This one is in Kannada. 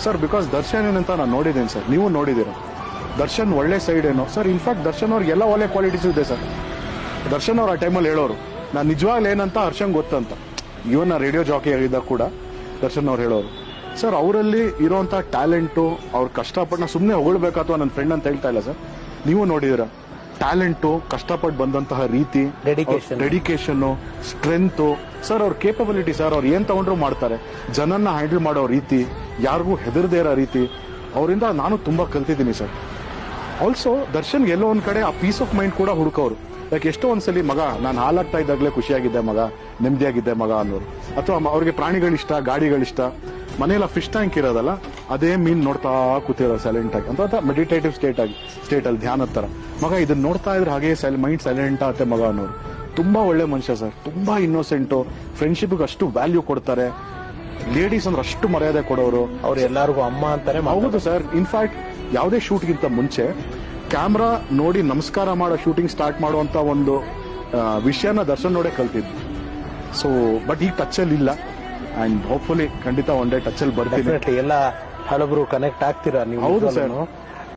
ಸರ್ ಬಿಕಾಸ್ ದರ್ಶನ್ ಏನಂತ ನಾನು ನೋಡಿದ್ದೀನಿ ಸರ್, ನೀವು ನೋಡಿದ್ದೀರ. ದರ್ಶನ್ ಒಳ್ಳೆ ಸೈಡ್ ಏನೋ ಸರ್. ಇನ್ಫ್ಯಾಕ್ಟ್ ದರ್ಶನ್ ಅವ್ರಿಗೆಲ್ಲ ಒಳ್ಳೆ ಕ್ವಾಲಿಟೀಸ್ ಇದೆ ಸರ್. ದರ್ಶನ್ ಅವ್ರು ಆ ಟೈಮಲ್ಲಿ ಹೇಳೋರು, ನಾನು ನಿಜವಾಗ್ಲೂ ಏನಂತ ಹರ್ಷಂಗ್ ಗೊತ್ತಂತ. ಇವನ್ ನಾ ರೇಡಿಯೋ ಜಾಕಿ ಆಗಿದ್ದಾಗ ಕೂಡ ದರ್ಶನ್ ಅವ್ರು ಹೇಳೋರು ಸರ್, ಅವರಲ್ಲಿ ಇರೋಂಥ ಟ್ಯಾಲೆಂಟು, ಅವ್ರು ಕಷ್ಟಪಟ್ಟು ಸುಮ್ಮನೆ ಹೊಗಳ್ಬೇಕು ಅಥವಾ ನನ್ನ ಫ್ರೆಂಡ್ ಅಂತ ಹೇಳ್ತಾ ಇಲ್ಲ ಸರ್. ನೀವು ನೋಡಿದಿರ ಟ್ಯಾಲೆಂಟು, ಕಷ್ಟಪಟ್ಟು ಬಂದಂತಹ ರೀತಿ, ಡೆಡಿಕೇಶನ್, ಸ್ಟ್ರೆಂತ್ ಸರ್, ಅವ್ರ ಕೇಪಬಿಲಿಟಿ ಸರ್, ಅವ್ರು ಏನ್ ತಗೊಂಡ್ರು ಮಾಡ್ತಾರೆ. ಜನನ್ನ ಹ್ಯಾಂಡಲ್ ಮಾಡೋ ರೀತಿ, ಯಾರಿಗೂ ಹೆದರದೇ ಇರೋ ರೀತಿ, ಅವರಿಂದ ನಾನು ತುಂಬಾ ಕಲ್ತಿದ್ದೀನಿ ಸರ್. ಆಲ್ಸೋ ದರ್ಶನ್ ಎಲ್ಲೋ ಒಂದ್ ಕಡೆ ಆ ಪೀಸ್ ಆಫ್ ಮೈಂಡ್ ಕೂಡ ಹುಡುಕೋರು. ಯಾಕೆ ಎಷ್ಟೋ ಒಂದ್ಸಲಿ ಮಗ ನಾನು ಹಾಲಾಗ್ತಾ ಇದ್ದಾಗಲೇ ಖುಷಿಯಾಗಿದ್ದೆ ಮಗ, ನೆಮ್ಮದಿಯಾಗಿದ್ದೆ ಮಗ ಅನ್ನೋರು. ಅಥವಾ ಅವ್ರಿಗೆ ಪ್ರಾಣಿಗಳಿಷ್ಟ, ಗಾಡಿಗಳಿಷ್ಟ, ಮನೆಯಲ್ಲ ಫಿಶ್ ಟ್ಯಾಂಕ್ ಇರೋದಲ್ಲ, ಅದೇ ಮೀನ್ ನೋಡ್ತಾ ಕೂತಿರೋ ಸೈಲೆಂಟ್ ಆಗಿ ಅಂತ ಮೆಡಿಟೇಟಿವ್ ಸ್ಟೇಟ್ ಅಲ್ಲಿ ಧ್ಯಾನದ ತರ. ಮಗ ಇದನ್ನ ನೋಡ್ತಾ ಇದ್ರೆ ಹಾಗೆ ಮೈಂಡ್ ಸೈಲೆಂಟ್ ಆಗುತ್ತೆ ಮಗ ಅನ್ನೋರು. ತುಂಬಾ ಒಳ್ಳೆ ಮನುಷ್ಯ ಸರ್, ತುಂಬಾ ಇನ್ನೋಸೆಂಟು, ಫ್ರೆಂಡ್ಶಿಪ್ಗೆ ಅಷ್ಟು ವ್ಯಾಲ್ಯೂ ಕೊಡ್ತಾರೆ. ಲೇಡೀಸ್ ಅಂದ್ರೆ ಅಷ್ಟು ಮರ್ಯಾದೆ ಕೊಡೋರು. ಅವ್ರು ಎಲ್ಲರಿಗೂ ಅಮ್ಮ ಅಂತಾನೆ. ಹೌದು ಸರ್. ಇನ್ಫ್ಯಾಕ್ಟ್ ಯಾವುದೇ ಶೂಟ್ಗಿಂತ ಮುಂಚೆ ಕ್ಯಾಮ್ರಾ ನೋಡಿ ನಮಸ್ಕಾರ ಮಾಡೋ ಶೂಟಿಂಗ್ ಸ್ಟಾರ್ಟ್ ಮಾಡುವಂತ ಒಂದು ವಿಷಯನ ದರ್ಶನ್ ನೋಡೇ ಕಲ್ತಿದ್ದು. ಸೊ ಬಟ್ ಈಗ ಟಚ್ ಅಲ್ಲಿ ಇಲ್ಲ, ಅಂಡ್ ಹೋಪ್ಫುಲಿ ಖಂಡಿತ ಒನ್ ಡೇ ಟಚ್ ಅಲ್ಲಿ ಬರ್ತೀನಿ. ಎಲ್ಲ ಹಲವರು ಕನೆಕ್ಟ್ ಆಗ್ತೀರಾ ನೀವು? ಹೌದು ಸರ್.